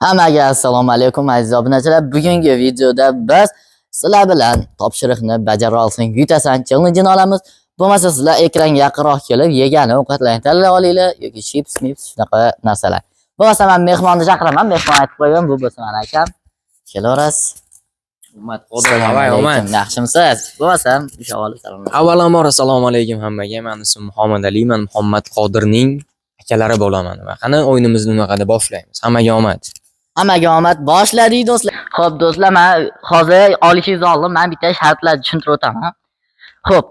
Hammaga assalomu alaykum aziz obunachilar. Bugungi videoda biz sizlar bilan topshiriqni bajara olsang yutasan challenge-ni olamiz. Bo'lmasa sizlar ekranga yaqinroq kelib yegani ovqatlarni tanlay olinglar yoki chips, shunaqa narsalar. Bo'lmasa men mehmonni chaqiraman, mehmon aytib qo'ygan, bu bo'lsa men akam. Kelaverasiz. Hurmat Assalomu alaykum. Yaxshimisiz? Bo'lmasam o'sha avval salom. Avvalambor assalomu alaykum hammaga. Men ismim Muhammad Ali, men Muhammad Qodirning akalari bo'laman. Va qani o'yinimizni nima qilib boshlaymiz. Hammaga omad. Hammaga omad. Boshladik do'stlar. Xo'p do'stlar, men hozir olishingizni oldim. Men bitta shartlar tushuntirib o'taman. Xo'p,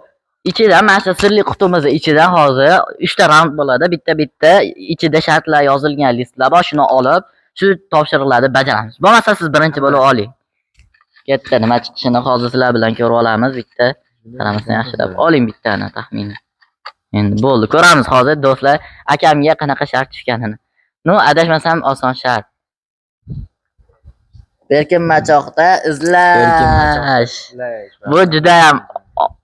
ichida mana shu sirli qutimiz ichida hozir 3 ta raund bo'ladi. Bitta ichida shartlar yozilgan listlar bor. Shuni olib, shu topshiriqlarni bajaramiz. Bo'lmasa siz birinchi bo'lib oling. Katta nima chiqishini hozir sizlar bilan ko'rib olamiz. Bitta qaramasdan yaxshilab oling bittani taxminan. Endi bo'ldi, ko'ramiz hozir do'stlar akamga qanaqa shart tushganini. No, adashmasam oson shart. Berkin machoqda izlash. Bu juda ham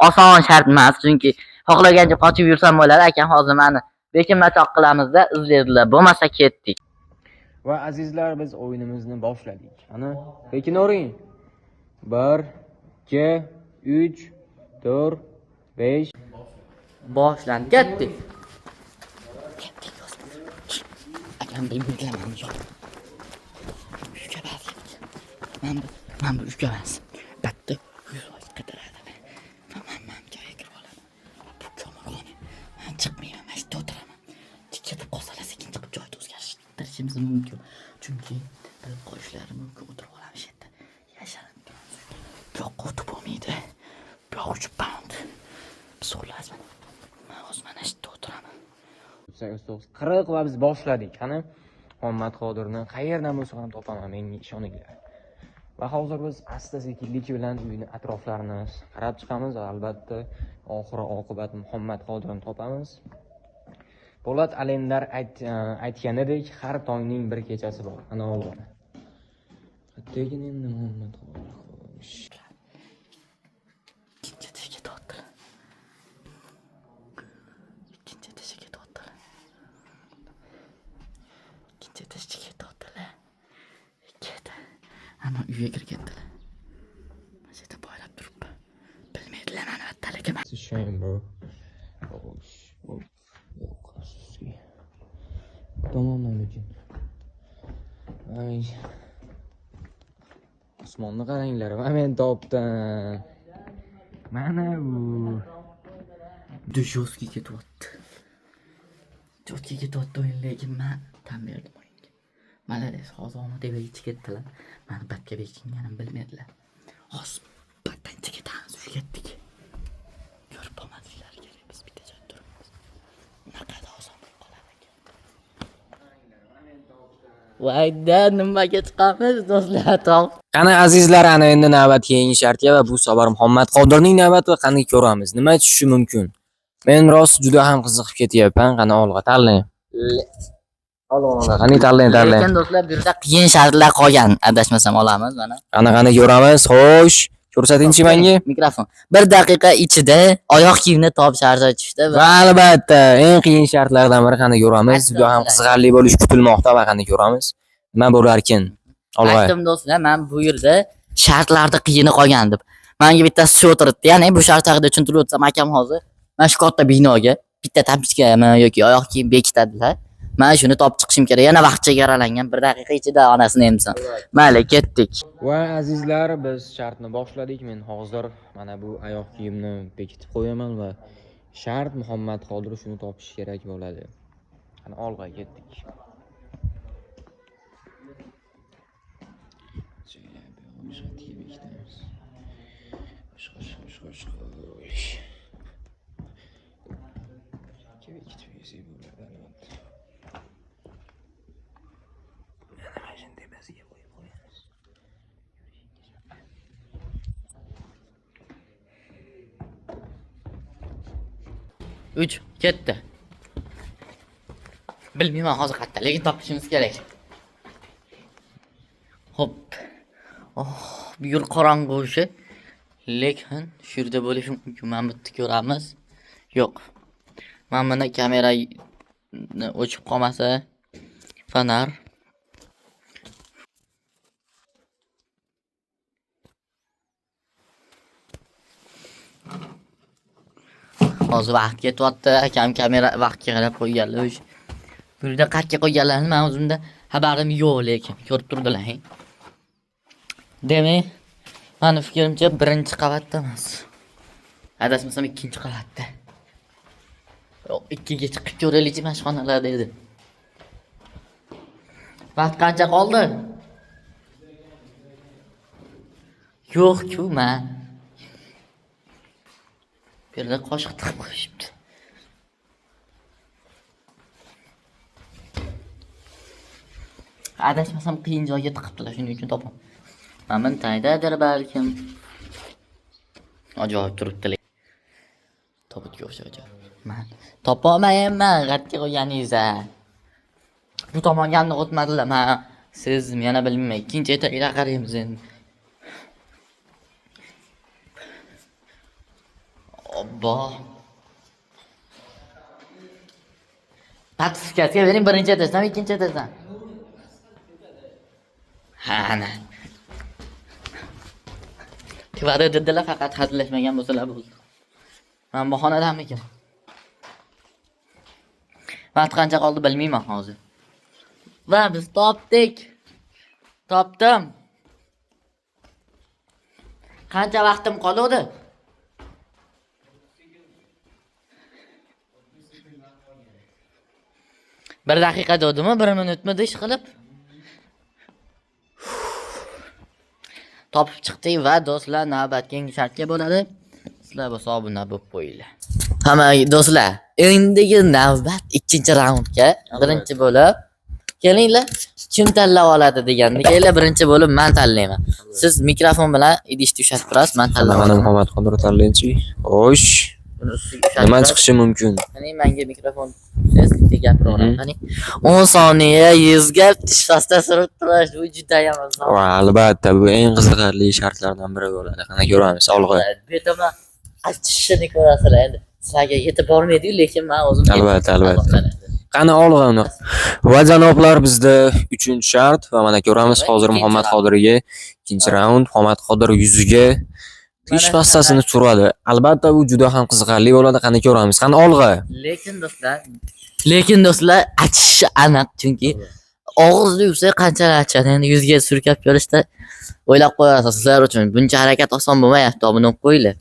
oson shart emas, chunki xohlagancha qochib yursam bo'ladi. Akam hozir meni berkin machoq qilamizda izlaydilar. Bo'lmasa ketdik. Va azizlar, biz o'yinimizni boshladik. Ana, lekin o'ring. 1 2 3 4 5 Boshlandi. Ketdik. Akam bilmaydilar yo'q. Men bu ishga emas. Bitta 100% qidiradi. Men joyga kirib olaman. Bu ko'mirxona. Men chiqmayman, mana shu o'tiraman. Ketib qolsalar sekin chiqib joyni o'zgartirishimiz mumkin. Chunki bilib qo'yishlari mumkin, o'tirib olamiz shu yerda. Yashirin turamiz. Bu yoqqa o'tib bo'lmaydi. Bu yoq 3 pound. So'rlasman. Men hozir mana shu yerda o'tiraman. 40 va biz boshladik. Qani Muhammad Qodirni qayerdan bo'lsa ham topaman, menga ishoninglar. Va hozir biz asta-sekinlik bilan uyni atroflarini qarab chiqamiz. Albatta, oxiri oqibat Muhammad Qodirni topamiz. Po'lat alemdar aytganidek, har tongning bir kechasi bor. Ana oldi. Qattiqgina endi Muhammad Qodir. Ikkinchi teshikka tortdilar. Ikkinchi teshikka tortdilar. Ketdi. Ana uyga kirib ketdilar. Masjidda boylab turibdi. Bilmaydilar meni vattaligim. It's a shame, bro. Tamamlan uchun. Ay. Osmonni qaranglar, men topdim. Mana bu. Dujovski ketyapti. Jotga ketyapti o'yin, lekin men tan berdim o'yinga. Malades, hozir omad deb ichib ketdilar. Meni batga bekingani bilmaydilar. Hozir batdan ketamiz, shu ketdik. Ko'rib bo'lmadinglar kerak, biz bitta joyda turibmiz. Naqada oson bo'lib qoladi ekan. Voyda, nimaga chiqamiz do'stlar? Qani azizlar, ana endi navbat keyingi shartga va bu safar Muhammad Qodirning navbati va qani ko'ramiz. Nima tushishi mumkin? Men rost juda ham qiziqib ketyapman. Qani olg'a tanlang. Qani tanlang. Lekin do'stlar, bu yerda qiyin shartlar qolgan. Adashmasam olamiz mana. Qani ko'ramiz. Xo'sh, ko'rsatingchi menga. Mikrofon. 1 daqiqa ichida oyoq kiyimni topish sharti tushdi. Va albatta, eng qiyin shartlardan biri qani ko'ramiz. Juda ham qiziqarli bo'lish kutilmoqda va qani ko'ramiz. Nima bo'larkin? Olg'a. Aytdim do'stlar, men bu yerda shartlarda qiyini qolgan deb. Menga bittasi shu o'tiribdi. Ya'ni bu shart haqida tushuntirib o'tsam, akam hozir mana shu katta binoga bitta tabichkami yoki oyoq kiyim bekitadilar. Men shuni topib chiqishim kerak. Yana vaqt chegaralangan. 1 daqiqa ichida onasini emsin. Mayli, ketdik. Va azizlar, biz shartni boshladik. Men hozir mana bu oyoq kiyimni bekitib qo'yaman va shart Muhammad Qodir shuni topish kerak bo'ladi. Qani olg'a ketdik. Uch ketdi. Bilmayman hozir qayerda, lekin topishimiz kerak. Hop. Bu yo'l qorong'u o'sha. Lekin shu yerda bo'lishi mumkin. Men bitta ko'ramiz. Yo'q. Men mana kamera o'chib qolmasa, fonar Hozir vaqt ketyapti. Akam kamera vaqtga qarab qo'yganlar. Bu yerda qayerga qo'yganlarini men o'zimda xabarim yo'q, lekin ko'rib turdilar. Demak, meni fikrimcha birinchi qavatda emas. Adashmasam ikkinchi qavatda. Yo'q, ikkiga chiqib ko'raylikchi mashxonalarda edi. Vaqt qancha qoldi? Yo'q-ku, men. Bu yerda qoshiq tiqib qo'yishibdi. Adashmasam qiyin joyga tiqibdilar, shuning uchun topaman. Mana taydadir balkim. Ajoyib turibdi. Topitga o'xshaydi. Men topolmayman, g'atga qo'yganingiz-a. Bu tomonga o'tmadilar. Men siz yana bilmayman. Ikkinchi etagiga qaraymiz endi. Obbo. Patifikatsiya bering, birinchi etasdan, ikkinchi etasdan. Ana. Tivada dedilar, faqat hazillashmagan bo'lsalar bo'ldi. Men bahonadamikin. Vaqt qancha qoldi bilmayman hozir. Va biz topdik. Topdim. Qancha vaqtim qoldi? Bir daqiqa dedimi, 1 minutmi ish qilib? Topib chiqdik va do'stlar, navbatdagi shartga bo'ladi. Sizlar bo'lsa obuna bo'lib qo'yinglar. Hamma do'stlar, endigi navbat ikkinchi raundga. Birinchi bo'lib kelinglar, kim tanlab oladi deganda, kelinglar birinchi bo'lib men tanlayman. Siz mikrofon bilan idishni ushatib turasiz, men tanlayman. Mana Muhammad Qodir tanlaychi. Xo'sh. Nima chiqishi mumkin? Qani menga mikrofon seslikda gapiraman. Qani 10 soniya 100 gap tishfasda surib turish, bu juda ham azob. Va albatta bu eng qiziqarli shartlardan biri bo'ladi. Qana ko'ramiz, olg'a. Betama achishini ko'rasizlar endi. Sizlarga yetib bormaydi, lekin men o'zim albatta. Qani olg'a uni. Va janoblar, bizda 3-shart va mana ko'ramiz hozir Muhammad Qodirga ikkinchi raund. Muhammad Qodir yuziga tish pastasini suradi. Albatta bu juda ham qiziqarli bo'ladi. Qani ko'ramiz. Qani olg'a. Lekin do'stlar, achishi aniq, chunki og'izni yuvsa qanchalar achadi. Endi yuzga surkab ko'rishda o'ylab qo'yasiz. Sizlar uchun buncha harakat oson bo'lmayapti. Buni qo'yinglar.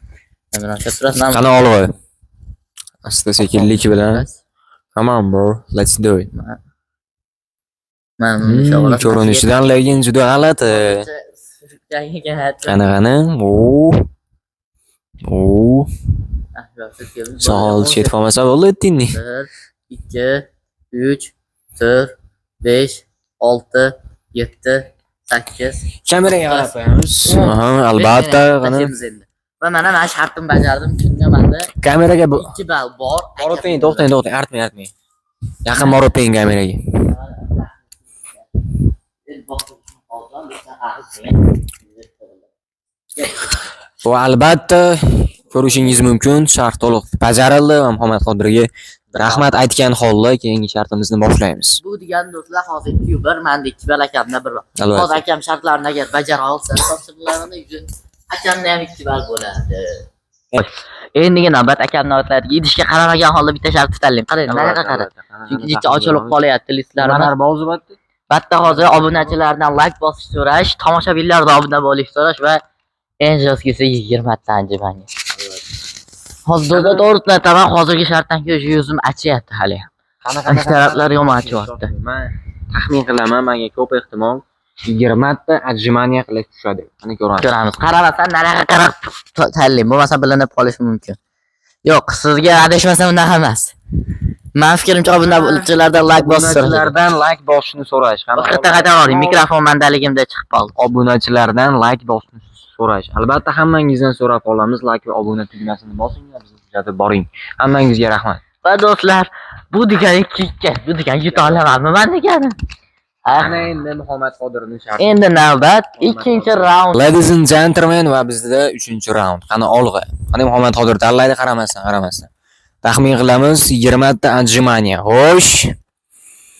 Qani olg'a. Asta sekinlik bilan. Come on bro, let's do it. Ko'rinishidan lekin juda g'alati. Qani. Sol chet qolmasa bo'ldi tinni. 1 2 3 4 5 6 7 8 Kameraga qarab qo'yamiz. Albatta, qani. Va mana men shartim bajardim. Shunga menda Kameraga 2 ball bor. Moroping, to'xtang, artmang. Yaqin moroping kameraga. Bu albatta ko'rishingiz mumkin, shart to'liq bajarildi va Muhammad Qodirga rahmat aytgan holda keyingi shartimizni boshlaymiz. Bu degani do'stlar, hozir 2-1, menda 2 ball, akamda 1 ball. Hozir akam shartlarni agar bajara olsa, topshiriqlarini uchun akamda ham 2 ball bo'ladi. Endigi navbat akamni o'tadiga idishga qaramagan holda bitta shart tanlayman. Qarang, nariga qarang. Chunki ichi ochilib qolyapti listlarimiz. Mana bozbatdi. Batta hozir obunachilardan like bosish so'rash, tomoshabinlardan obuna bo'lish so'rash va eng joskisi 20 ta anjimanga. Hozir to'g'risini aytaman, hozirgi shartdan ko'ra yuzim achyapti hali. Qanaqa taraflar yomon achyapti. Men taxmin qilaman, menga ko'p ehtimol 20 ta ajmaniya qilish tushadi. Qani ko'ramiz. Qaramasdan nariga qarab tanlang, bo'lmasa bilinib qolishi mumkin. Yo'q, sizga adashmasam unaqa emas. Men fikrimcha obunachilardan like bosish so'rash. Obunachilardan like bosishni so'rash. Qaytaring, mikrofon mandaligimda chiqib qoldi. Obunachilardan like bosishni so'rash. Albatta hammangizdan so'rab qolamiz, like va obuna tugmasini bosinglar, bizni kuzatib boring. Hammangizga rahmat. Va do'stlar, bu degani kikka, bu degani yuta olamanmi men degani? Ana endi Muhammad Qodirning sharti. Endi navbat ikkinchi raund. Ladies and gentlemen, va bizda 3-raund. Qani olg'a. Qani Muhammad Qodir tanlaydi, qaramasdan. Taxmin qilamiz 20 ta anjimaniya. Xo'sh.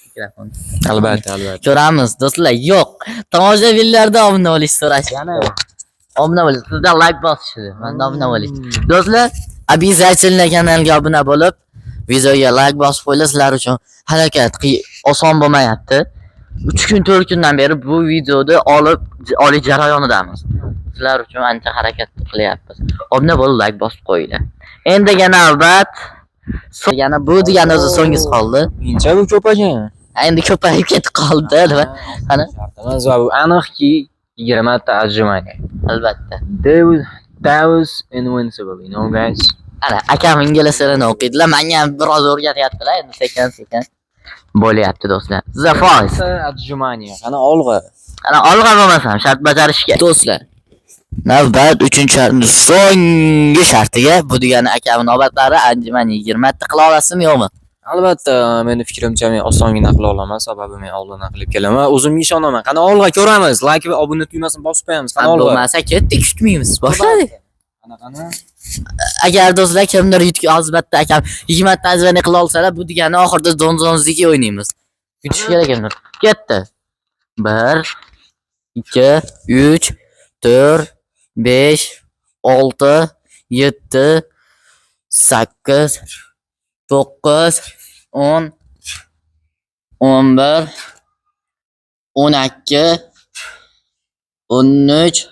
Mikrofon. Albatta. Ko'ramiz do'stlar. Yo'q. Tomoshabinlarda obuna bo'lish so'rash. Yana obuna bo'lish. Sizda like bosishdi. Menda obuna bo'lish. Do'stlar, Обязательно kanalga obuna bo'lib, videoga like bosib qo'yinglar, sizlar uchun harakat oson bo'lmayapti. 3 kun 4 kundan beri bu videoni olish jarayonidamiz. Sizlar uchun ancha harakat qilyapmiz. Obuna bo'lib, like bosib qo'yinglar. Endiga navbat yana bu degani o'zi so'ngisi qoldi. Mencha bu ko'p ekan. Endi ko'payib ketib qoldi, nima? Qani? Va bu aniqki 20 ta отжимание. Albatta. That was invincible, you know guys. Ana akam ingliz tilini o'qiydilar, menga ham biroz o'rgatyaptilar, endi sekin-sekin bo'lyapti do'stlar. The voice. Отжимание. Qani olg'a. Ana olg'a bo'lmasam shart bajarishga. Do'stlar, navbat 3-shartning so'nggi shartiga bu degani akam navbatlari anjuman 20 ta qila olasizmi yo'qmi? Albatta, meni fikrimcha men osongina qila olaman, sababi men oldin qilib kelaman. O'zimga ishonaman. Qani olg'a ko'ramiz. Like va obuna tugmasini bosib qo'yamiz. Qani olg'a. Bo'lmasa ketdik, kutmaymiz. Boshladik. Qani. Agar do'stlar kimdir albatta akam 20 ta azvani qila olsalar, bu degani oxirida donzonziki o'ynaymiz. Kutish kerak endi. Ketdi. 1 2 3 4 5 6 7 8 9 10 11 12 13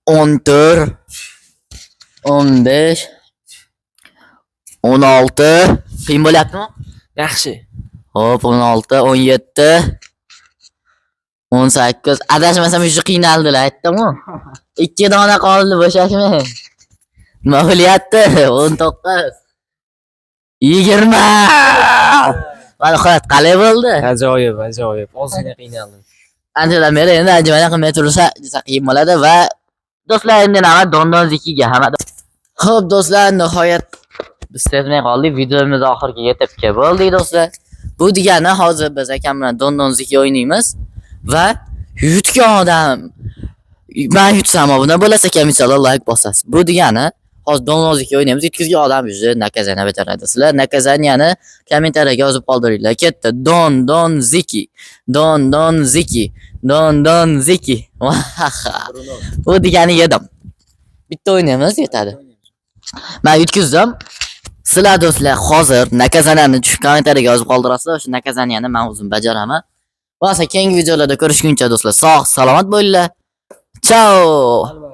14 15 16 qiyin bo'lyaptimi? Yaxshi. Hop, 16 17 18 adashmasam shu qiynaldilar, aytdim-ku. 2 dona qoldi, bo'shashmi? Nima bo'lyapti? 19 20 Mana xo'p, qalay bo'ldi? Ajoyib, ajoyib. Ozgina qiynaldim. Anchadan beri endi anjumanga qilmay tursa, qiyin bo'ladi va do'stlar endi navbat dondonzikiga hamma. Xo'p do'stlar, nihoyat biz sezmay qoldik, videomiz oxiriga yetib keldik do'stlar. Bu degani hozir biz akam bilan dondonziki o'ynaymiz va yutgan odam men yutsam obuna bo'lasa kamisiyalar like bosasiz. Bu degani hozir dondonziki o'ynaymiz, yutkazgan odam yuzi nakazani bajaradi. Sizlar nakazaniyani kommentariyaga yozib qoldiringlar. Ketdi. Dondonziki. Dondonziki. Dondonziki. Bu degani yedim. Bitta o'ynaymiz yetadi. Men yutkazdim. Sizlar do'stlar hozir nakazaniyani kommentariyaga yozib qoldirasizlar. O'sha nakazaniyani men o'zim bajaraman. Bo'lsa keyingi videolarda ko'rishguncha do'stlar sog' salomat bo'linglar. Ciao.